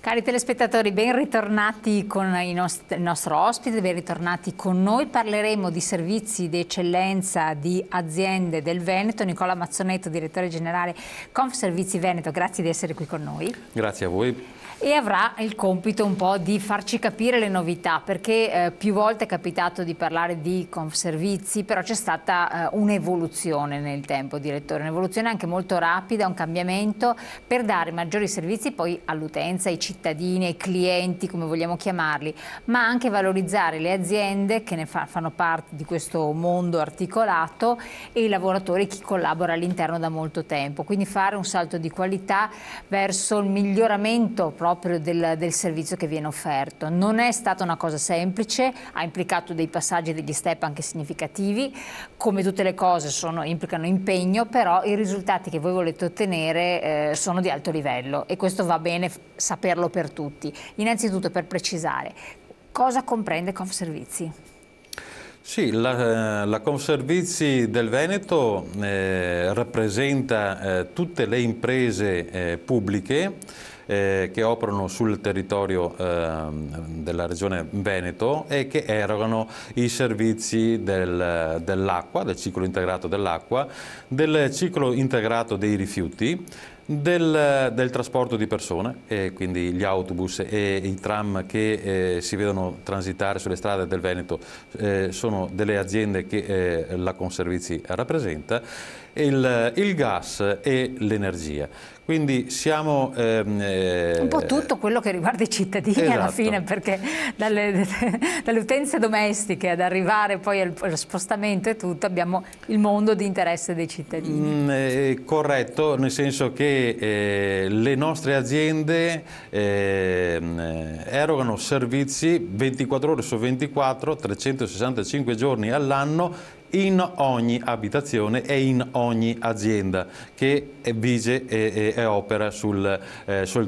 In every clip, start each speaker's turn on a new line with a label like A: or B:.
A: Cari telespettatori, ben ritornati con il nostro ospite, ben ritornati con noi. Parleremo di servizi di eccellenza di aziende del Veneto. Nicola Mazzonetto, direttore generale Confservizi Veneto, grazie di essere qui con noi.
B: Grazie a voi.
A: E avrà il compito un po' di farci capire le novità, perché più volte è capitato di parlare di Confservizi, però c'è stata un'evoluzione nel tempo, direttore, un'evoluzione anche molto rapida, un cambiamento per dare maggiori servizi poi all'utenza, ai cittadini, ai clienti, come vogliamo chiamarli, ma anche valorizzare le aziende che ne fanno parte di questo mondo articolato e i lavoratori, chi collabora all'interno da molto tempo, quindi fare un salto di qualità verso il miglioramento proprio del servizio che viene offerto. Non è stata una cosa semplice, ha implicato dei passaggi, degli step anche significativi, come tutte le cose implicano impegno, però i risultati che voi volete ottenere sono di alto livello e questo va bene saperlo per tutti. Innanzitutto, per precisare, cosa comprende Confservizi?
B: Sì, la Confservizi del Veneto rappresenta tutte le imprese pubbliche che operano sul territorio della regione Veneto e che erogano i servizi dell'acqua, del ciclo integrato dell'acqua, del ciclo integrato dei rifiuti, del trasporto di persone, quindi gli autobus e i tram che si vedono transitare sulle strade del Veneto sono delle aziende che la Confservizi rappresenta, il gas e l'energia. Quindi siamo...
A: un po' tutto quello che riguarda i cittadini, esatto. Alla fine, perché dalle utenze domestiche ad arrivare poi allo spostamento e tutto, abbiamo il mondo di interesse dei cittadini.
B: Corretto, nel senso che le nostre aziende erogano servizi 24 ore su 24, 365 giorni all'anno, in ogni abitazione e in ogni azienda che vige e opera sul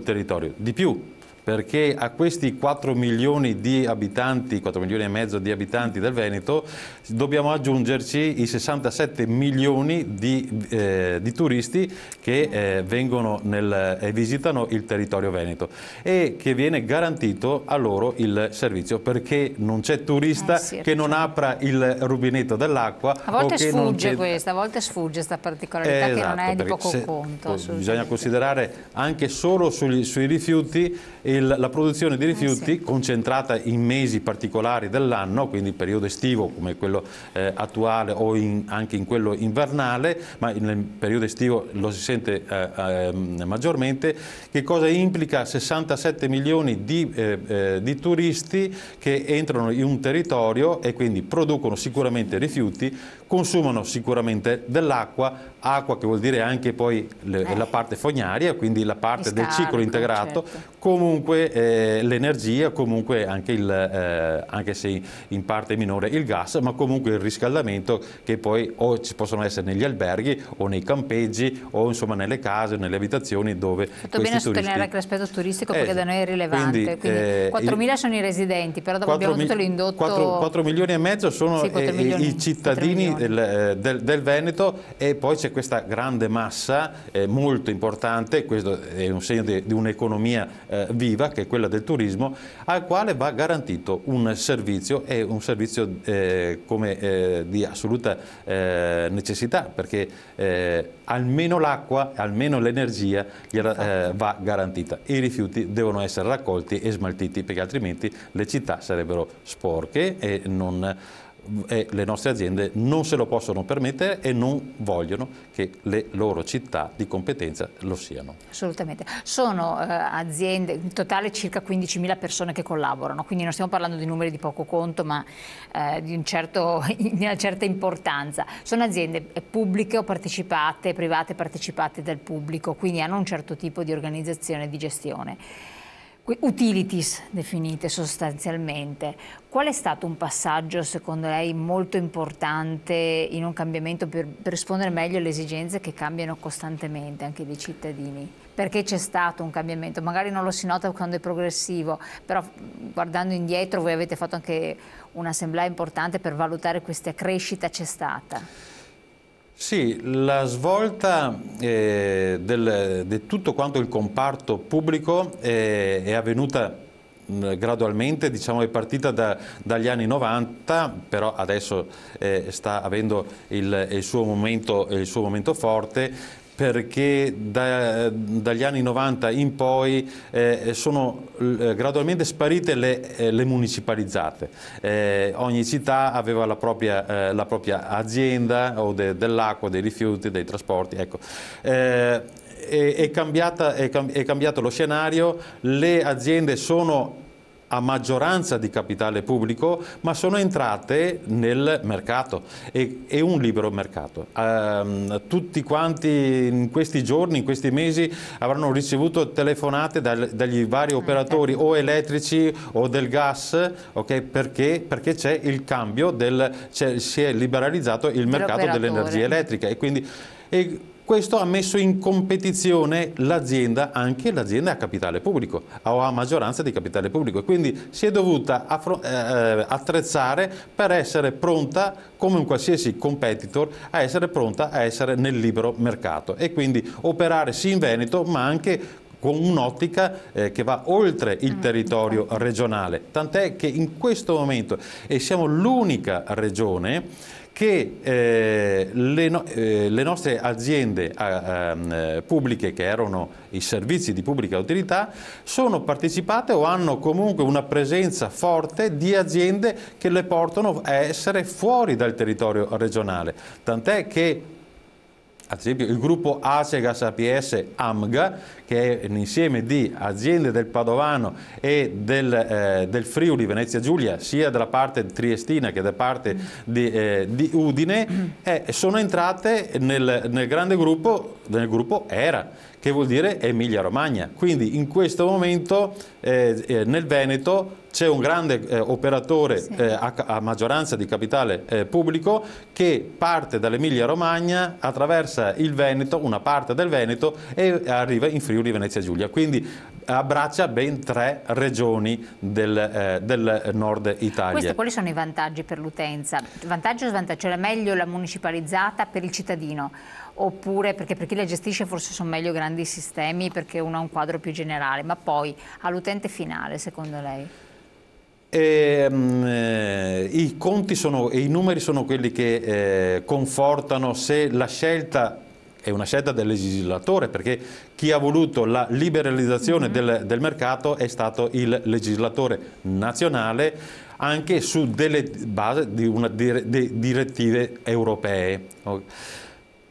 B: territorio. Di più, perché a questi 4 milioni di abitanti, 4 milioni e mezzo di abitanti del Veneto, dobbiamo aggiungerci i 67 milioni di turisti che vengono e visitano il territorio veneto e che viene garantito a loro il servizio, perché non c'è turista che non apra il rubinetto dell'acqua.
A: A volte sfugge questa, a volte sfugge questa particolarità, esatto, che non è di poco conto.
B: Bisogna considerare anche solo sui rifiuti la produzione di rifiuti concentrata in mesi particolari dell'anno, quindi periodo estivo come quello attuale o anche in quello invernale, ma nel periodo estivo lo si sente maggiormente. Che cosa implica 67 milioni di turisti che entrano in un territorio e quindi producono sicuramente rifiuti, consumano sicuramente dell'acqua, acqua che vuol dire anche poi la parte fognaria, quindi la parte del ciclo integrato, certo. Comunque l'energia, comunque anche se in parte minore il gas, ma comunque il riscaldamento che poi o ci possono essere negli alberghi o nei campeggi o insomma nelle case, nelle abitazioni dove
A: fatto bene a sottolineare anche l'aspetto turistico, perché da noi è rilevante. Quindi 4.000 sono i residenti, però dopo abbiamo tutto l'indotto.
B: 4 milioni e mezzo sono i cittadini del Veneto, e poi c'è questa grande massa molto importante, questo è un segno di un'economia viva, che è quella del turismo, al quale va garantito un servizio, e un servizio di assoluta necessità, perché almeno l'acqua, almeno l'energia va garantita. I rifiuti devono essere raccolti e smaltiti, perché altrimenti le città sarebbero sporche e le nostre aziende non se lo possono permettere e non vogliono che le loro città di competenza lo siano.
A: Assolutamente. Sono aziende, in totale circa 15.000 persone che collaborano, quindi non stiamo parlando di numeri di poco conto, ma di una certa importanza. Sono aziende pubbliche o partecipate, private partecipate dal pubblico, quindi hanno un certo tipo di organizzazione e di gestione. Utilities definite sostanzialmente. Qual è stato un passaggio secondo lei molto importante in un cambiamento per rispondere meglio alle esigenze che cambiano costantemente anche dei cittadini? Perché c'è stato un cambiamento? Magari non lo si nota quando è progressivo, però guardando indietro voi avete fatto anche un'assemblea importante per valutare questa crescita, c'è stata.
B: Sì, la svolta di tutto quanto il comparto pubblico è avvenuta gradualmente, diciamo, è partita dagli anni 90, però adesso sta avendo il suo momento forte, perché dagli anni 90 in poi sono gradualmente sparite le municipalizzate. Ogni città aveva la propria azienda o dell'acqua, dei rifiuti, dei trasporti. Ecco. È cambiato lo scenario, le aziende sono a maggioranza di capitale pubblico, ma sono entrate nel mercato, è un libero mercato. Tutti quanti in questi giorni, in questi mesi avranno ricevuto telefonate dagli vari operatori o elettrici o del gas, okay? Perché c'è il cambio, si è liberalizzato il mercato dell'energia elettrica e quindi questo ha messo in competizione l'azienda, anche l'azienda a capitale pubblico o a maggioranza di capitale pubblico, e quindi si è dovuta attrezzare per essere pronta, come un qualsiasi competitor, a essere nel libero mercato e quindi operare sì in Veneto ma anche con un'ottica che va oltre il territorio regionale, tant'è che in questo momento, e siamo l'unica regione che le nostre aziende pubbliche, che erano i servizi di pubblica utilità, sono partecipate o hanno comunque una presenza forte di aziende che le portano a essere fuori dal territorio regionale, tant'è che ad esempio il gruppo Agegas APS AMGA, che è un insieme di aziende del Padovano e del Friuli Venezia Giulia, sia dalla parte triestina che da parte di Udine, sono entrate nel grande gruppo, nel gruppo ERA, che vuol dire Emilia Romagna. Quindi in questo momento nel Veneto c'è un grande operatore a maggioranza di capitale pubblico che parte dall'Emilia Romagna, attraversa il Veneto, una parte del Veneto, e arriva in Friuli Venezia Giulia. Quindi abbraccia ben 3 regioni del nord Italia.
A: Quali sono i vantaggi per l'utenza? Vantaggio o svantaggio? Cioè, è meglio la municipalizzata per il cittadino? Oppure, perché per chi la gestisce forse sono meglio grandi sistemi perché uno ha un quadro più generale, ma poi all'utente finale, secondo lei?
B: I conti e i numeri sono quelli che confortano se la scelta è una scelta del legislatore, perché chi ha voluto la liberalizzazione del mercato è stato il legislatore nazionale, anche su delle basi di direttive europee.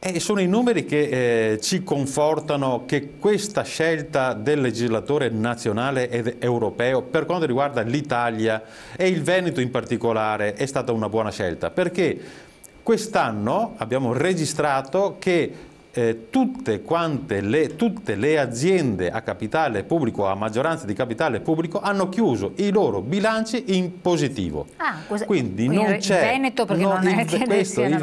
B: E sono i numeri che ci confortano che questa scelta del legislatore nazionale ed europeo per quanto riguarda l'Italia e il Veneto in particolare è stata una buona scelta, perché quest'anno abbiamo registrato che tutte le aziende a capitale pubblico, a maggioranza di capitale pubblico, hanno chiuso i loro bilanci in positivo. Quindi non c'è il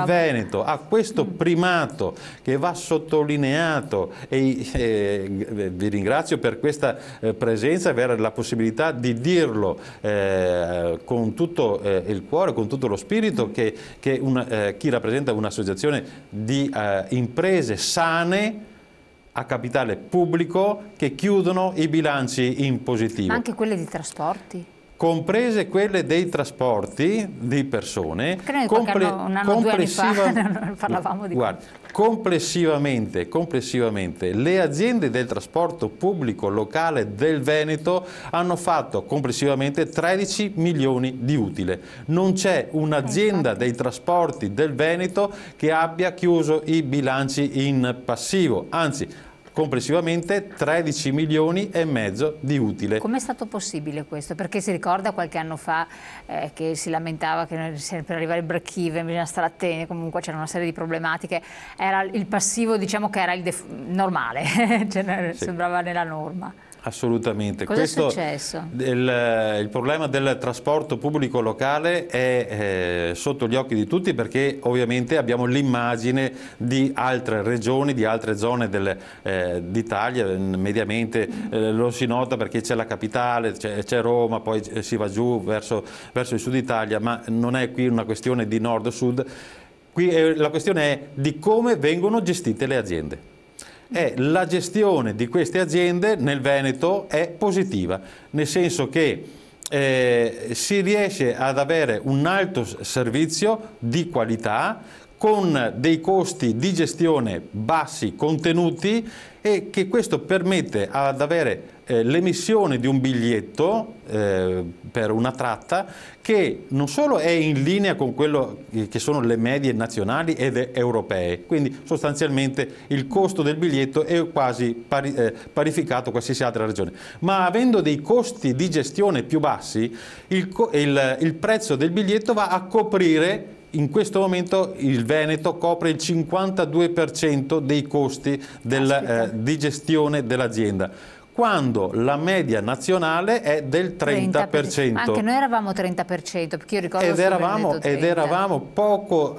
B: Veneto ha questo primato che va sottolineato, e vi ringrazio per questa presenza, avere la possibilità di dirlo con tutto il cuore, con tutto lo spirito, che chi rappresenta un'associazione di imprese sane a capitale pubblico che chiudono i bilanci in positivo.
A: Ma anche quelle di trasporti?
B: Comprese quelle dei trasporti di persone.
A: Perché noi un anno, 2 anni fa parlavamo di
B: complessivamente le aziende del trasporto pubblico locale del Veneto hanno fatto complessivamente 13 milioni di utile. Non c'è un'azienda dei trasporti del Veneto che abbia chiuso i bilanci in passivo, anzi complessivamente 13 milioni e mezzo di utile.
A: Com'è stato possibile questo? Perché si ricorda qualche anno fa che si lamentava che per arrivare al break-even bisogna stare attenti, comunque c'era una serie di problematiche, era il passivo, diciamo che era il normale, cioè, sembrava nella norma.
B: Assolutamente.
A: Cosa è successo?
B: Il problema del trasporto pubblico locale è sotto gli occhi di tutti, perché ovviamente abbiamo l'immagine di altre regioni, di altre zone d'Italia, mediamente lo si nota perché c'è la capitale, c'è Roma, poi si va giù verso il sud Italia, ma non è qui una questione di nord o sud. Qui la questione è di come vengono gestite le aziende. La gestione di queste aziende nel Veneto è positiva, nel senso che si riesce ad avere un alto servizio di qualità con dei costi di gestione bassi, contenuti, e che questo permette ad avere l'emissione di un biglietto per una tratta che non solo è in linea con quello che sono le medie nazionali ed europee, quindi sostanzialmente il costo del biglietto è quasi parificato a qualsiasi altra regione, ma avendo dei costi di gestione più bassi, il prezzo del biglietto va a coprire. In questo momento il Veneto copre il 52% dei costi di gestione dell'azienda, quando la media nazionale è del 30%.
A: Anche noi eravamo 30%, perché io ricordo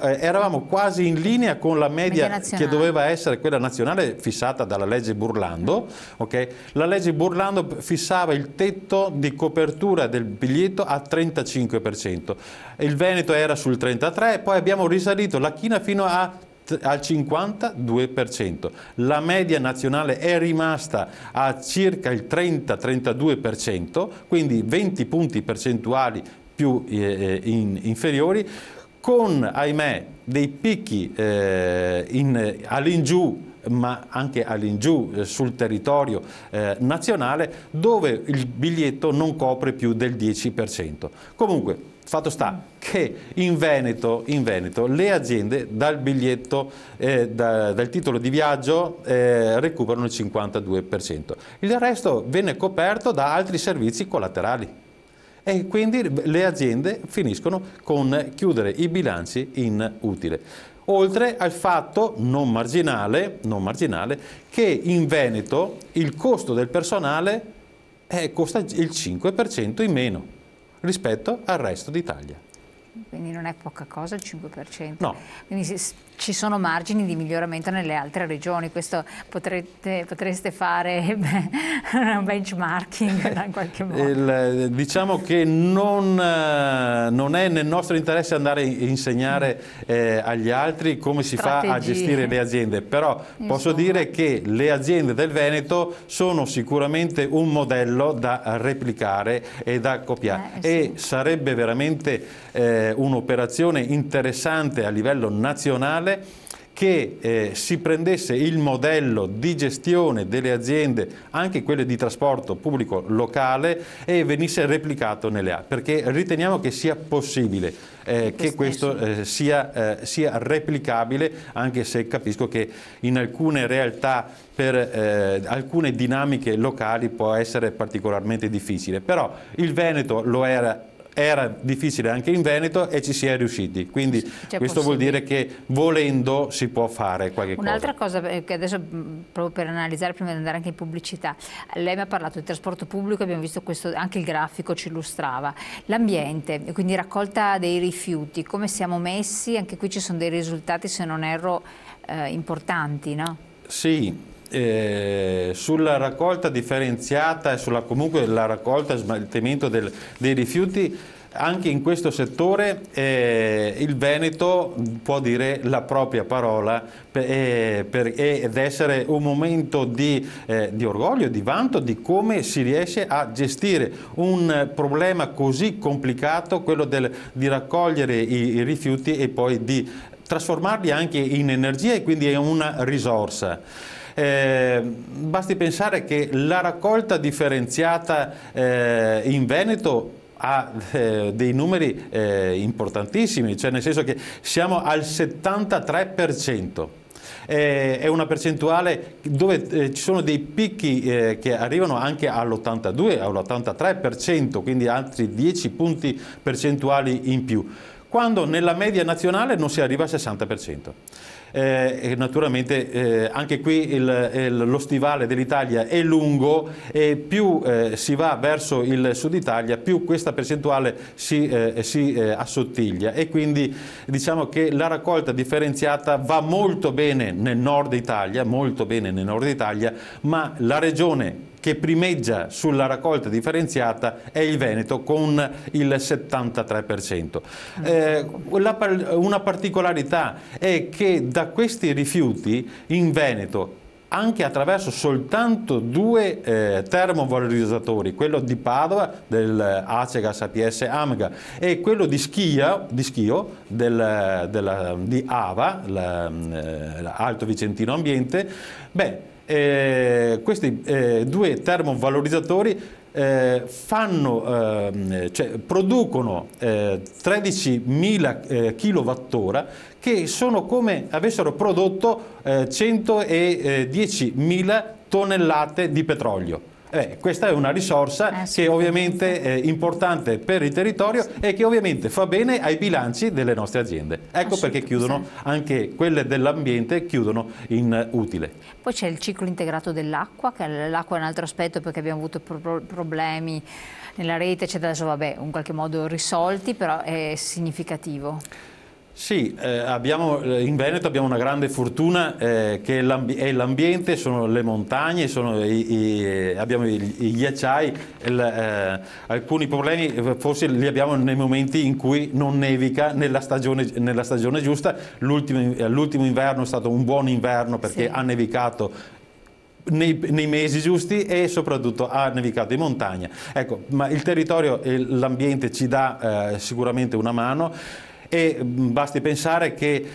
B: eravamo quasi in linea con la media che doveva essere quella nazionale fissata dalla legge Burlando. Okay? La legge Burlando fissava il tetto di copertura del biglietto a 35%. Il Veneto era sul 33%, poi abbiamo risalito la china fino al 52%. La media nazionale è rimasta a circa il 30-32%, quindi 20 punti percentuali più inferiori, con, ahimè, dei picchi all'ingiù, ma anche all'ingiù sul territorio nazionale, dove il biglietto non copre più del 10%. Comunque, fatto sta che in Veneto le aziende dal biglietto, dal titolo di viaggio recuperano il 52%. Il resto viene coperto da altri servizi collaterali e quindi le aziende finiscono con chiudere i bilanci in utile. Oltre al fatto non marginale che in Veneto il costo del personale costa il 5% in meno rispetto al resto d'Italia.
A: Quindi non è poca cosa il 5%.
B: No.
A: Quindi ci sono margini di miglioramento nelle altre regioni, questo potreste fare un benchmarking in qualche modo.
B: Diciamo che non è nel nostro interesse andare a insegnare agli altri come si fa a gestire le aziende, però posso dire che le aziende del Veneto sono sicuramente un modello da replicare e da copiare e sarebbe veramente un'operazione interessante a livello nazionale che si prendesse il modello di gestione delle aziende, anche quelle di trasporto pubblico locale, e venisse replicato nelle altre, perché riteniamo che sia possibile che questo sia replicabile, anche se capisco che in alcune realtà per alcune dinamiche locali può essere particolarmente difficile, però il Veneto lo era difficile anche in Veneto e ci si è riusciti, quindi questo vuol dire che volendo si può fare qualche cosa.
A: Un'altra cosa che adesso, proprio per analizzare prima di andare anche in pubblicità, lei mi ha parlato di trasporto pubblico, abbiamo visto questo, anche il grafico ci illustrava, l'ambiente, quindi raccolta dei rifiuti, come siamo messi? Anche qui ci sono dei risultati, se non erro, importanti, no?
B: Sì. Sulla raccolta differenziata e comunque la raccolta e smaltimento dei rifiuti, anche in questo settore il Veneto può dire la propria parola ed essere un momento di orgoglio, di vanto di come si riesce a gestire un problema così complicato, quello di raccogliere i rifiuti e poi di trasformarli anche in energia e quindi in una risorsa. Basti pensare che la raccolta differenziata in Veneto ha dei numeri importantissimi, cioè nel senso che siamo al 73%. È una percentuale dove ci sono dei picchi che arrivano anche all'82, all'83%, quindi altri 10 punti percentuali in più, quando nella media nazionale non si arriva al 60%. E naturalmente anche qui lo stivale dell'Italia è lungo e più si va verso il sud Italia più questa percentuale si assottiglia, e quindi diciamo che la raccolta differenziata va molto bene nel nord Italia, ma la regione che primeggia sulla raccolta differenziata è il Veneto con il 73%. Una particolarità è che da questi rifiuti in Veneto, anche attraverso soltanto 2 termovalorizzatori, quello di Padova del Acegas APS Amga e quello di Schio di AVA, Alto Vicentino Ambiente, questi 2 termovalorizzatori producono 13.000 kWh che sono come avessero prodotto 110.000 tonnellate di petrolio. Questa è una risorsa che ovviamente è importante per il territorio e che ovviamente fa bene ai bilanci delle nostre aziende. Ecco perché chiudono, anche quelle dell'ambiente chiudono in utile.
A: Poi c'è il ciclo integrato dell'acqua, che l'acqua è un altro aspetto perché abbiamo avuto problemi nella rete, eccetera. Adesso vabbè, in qualche modo risolti, però è significativo.
B: Sì, in Veneto abbiamo una grande fortuna che è l'ambiente, sono le montagne, abbiamo gli ghiacciai, alcuni problemi forse li abbiamo nei momenti in cui non nevica nella stagione giusta. L'ultimo inverno è stato un buon inverno perché ha nevicato nei mesi giusti e soprattutto ha nevicato in montagna. Ecco, ma il territorio e l'ambiente ci dà sicuramente una mano. E basti pensare che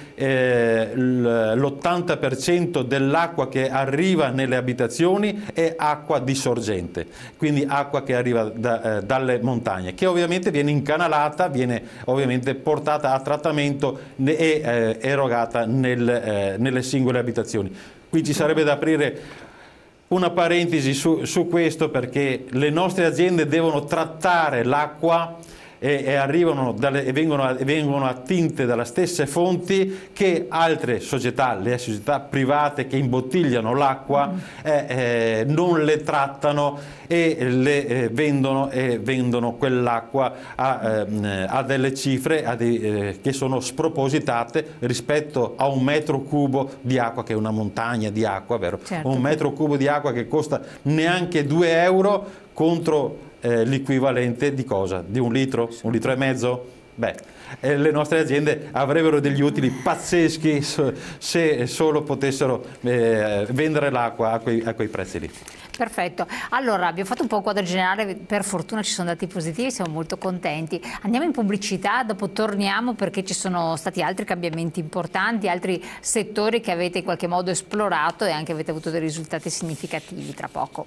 B: l'80% dell'acqua che arriva nelle abitazioni è acqua di sorgente, quindi acqua che arriva dalle montagne, che ovviamente viene incanalata, viene ovviamente portata a trattamento e erogata nelle singole abitazioni. Qui ci sarebbe da aprire una parentesi su questo, perché le nostre aziende devono trattare l'acqua e vengono attinte dalle stesse fonti che altre società, le società private che imbottigliano l'acqua non le trattano e le vendono quell'acqua a delle cifre che sono spropositate rispetto a 1 metro cubo di acqua, che è una montagna di acqua, vero?
A: Certo.
B: 1 metro cubo di acqua che costa neanche 2 euro contro l'equivalente di cosa? Di 1 litro? 1,5 litri? Le nostre aziende avrebbero degli utili pazzeschi se solo potessero vendere l'acqua a quei prezzi lì.
A: Perfetto, allora abbiamo fatto un po' un quadro generale, per fortuna ci sono dati positivi, siamo molto contenti. Andiamo in pubblicità, dopo torniamo perché ci sono stati altri cambiamenti importanti, altri settori che avete in qualche modo esplorato e anche avete avuto dei risultati significativi tra poco.